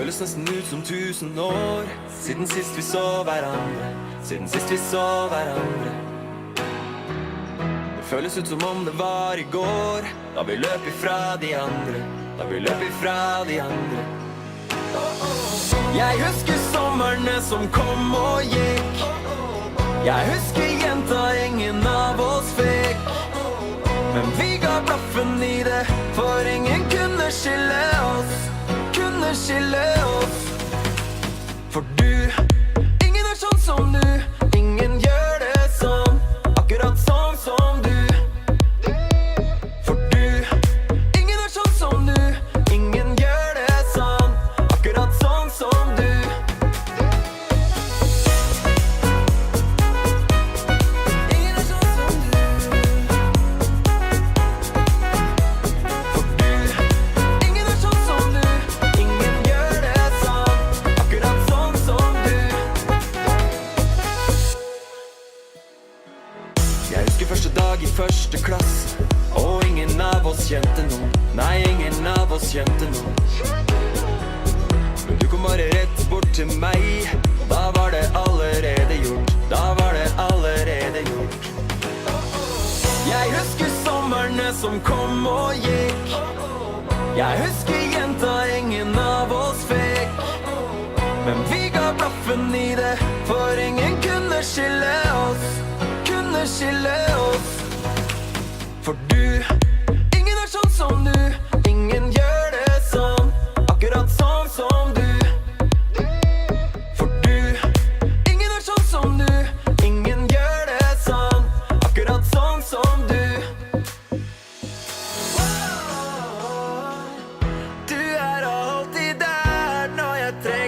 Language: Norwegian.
føles nesten ut som 1000 år siden sist vi så hverandre. Siden sist vi så hverandre. Det føles ut som om det var i går, da vi løp ifra de andre. Da vi løp ifra de andre. Jeg husker somrene som kom og gikk. Jeg husker jenta ingen av oss fikk. Men vi ga blaffen i det, for ingen kunne skille oss. Kunne skille oss. For du, ingen er sånn som du. Ingen gjør det sånn, akkurat sånn som du. For du, ingen er sånn som du. Ingen gjør det sånn, akkurat sånn som du. Ingen er sånn som du. For du, ingen er sånn som du. Ingen gjør det sånn, akkurat sånn som du. Jeg husker første dag i første klasse, og ingen av oss kjente noen. Nei, ingen av oss kjente noen. Men du kom bare rett bort til meg, og da var det allerede gjort. Da var det allerede gjort. Jeg husker somrene som kom og gikk. Jeg husker jenta ingen av oss fikk. Men vi ga blaffen i det, for ingen kunne skille oss. Kunne skille oss. For du, ingen er sånn som du. Ingen gjør det sånn, akkurat sånn som du. For du, ingen er sånn som du. Ingen gjør det sånn, akkurat sånn som du. Du er alltid der når jeg trenger